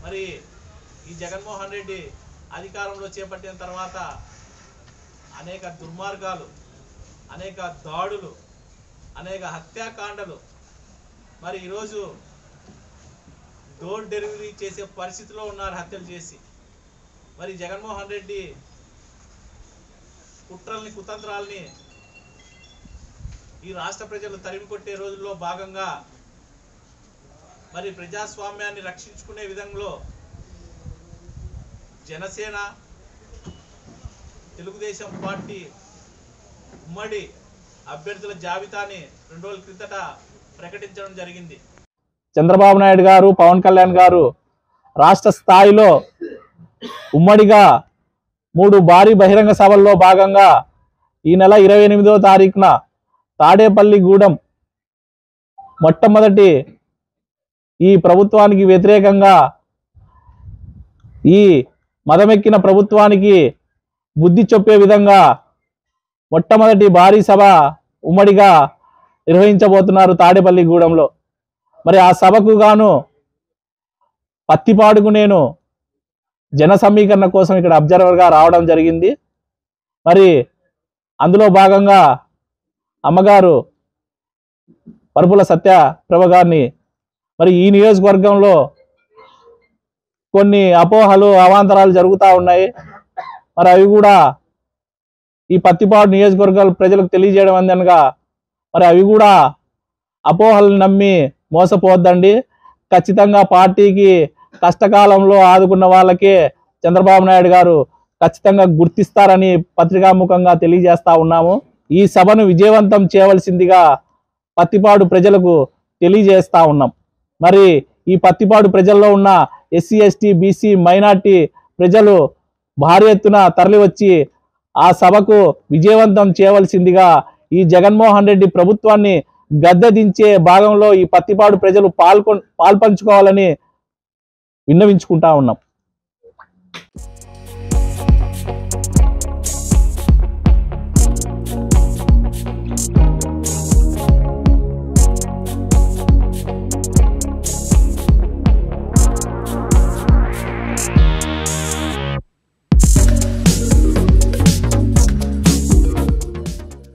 మరి ఈ జగన్మోహన్ రెడ్డి అధికారంలో చేపట్టిన తర్వాత అనేక దుర్మార్గాలు, అనేక దాడులు, అనేక హత్యాకాండలు, మరి ఈరోజు డోర్ డెలివరీ చేసే పరిస్థితిలో ఉన్నారు హత్యలు చేసి. మరి జగన్మోహన్ రెడ్డి కుట్రల్ని, కుతంత్రాలని ఈ రాష్ట్ర ప్రజలు తరిమి కొట్టే రోజుల్లో భాగంగా మరి ప్రజాస్వామ్యాన్ని రక్షించుకునే విధంలో జనసేన, తెలుగుదేశం పార్టీ ఉమ్మడి అభ్యర్థుల జాబితాని 2 రోజుల క్రిందట ప్రకటించడం జరిగింది. చంద్రబాబు నాయుడు గారు, పవన్ కళ్యాణ్ గారు రాష్ట్ర స్థాయిలో ఉమ్మడిగా 3 భారీ బహిరంగ సభల్లో భాగంగా ఈ నెల 28వ తారీఖున తాడేపల్లిగూడెం మొట్టమొదటి ఈ ప్రభుత్వానికి వ్యతిరేకంగా, ఈ మదమెక్కిన ప్రభుత్వానికి బుద్ధి చెప్పే విధంగా మొట్టమొదటి భారీ సభ ఉమ్మడిగా నిర్వహించబోతున్నారు తాడేపల్లిగూడెంలో. మరి ఆ సభకు గాను పత్తిపాడుకు నేను జన సమీకరణ కోసం ఇక్కడ అబ్జర్వర్గా రావడం జరిగింది. మరి అందులో భాగంగా అమ్మగారు పరుపుల సత్యప్రభ గారిని మరి ఈ నియోజకవర్గంలో కొన్ని అపోహలు, అవాంతరాలు జరుగుతూ ఉన్నాయి. మరి అవి కూడా ఈ పత్తిపాడు నియోజకవర్గాల ప్రజలకు తెలియజేయడం అందనగా మరి అవి కూడా అపోహలను నమ్మి మోసపోవద్దండి. ఖచ్చితంగా పార్టీకి కష్టకాలంలో ఆదుకున్న వాళ్ళకే చంద్రబాబు నాయుడు గారు ఖచ్చితంగా గుర్తిస్తారని పత్రికాముఖంగా తెలియజేస్తా ఉన్నాము. ఈ సభను విజయవంతం చేయవలసిందిగా పత్తిపాడు ప్రజలకు తెలియజేస్తా ఉన్నాం. మరి ఈ పత్తిపాడు ప్రజల్లో ఉన్న ఎస్సీ, ఎస్టీ, బీసీ, మైనార్టీ ప్రజలు భారీ ఎత్తున తరలివచ్చి ఆ సభకు విజయవంతం చేయవలసిందిగా, ఈ జగన్మోహన్ రెడ్డి ప్రభుత్వాన్ని గద్దె దించే భాగంలో ఈ పత్తిపాడు ప్రజలు పాల్పంచుకోవాలని విన్నవించుకుంటా ఉన్నాం.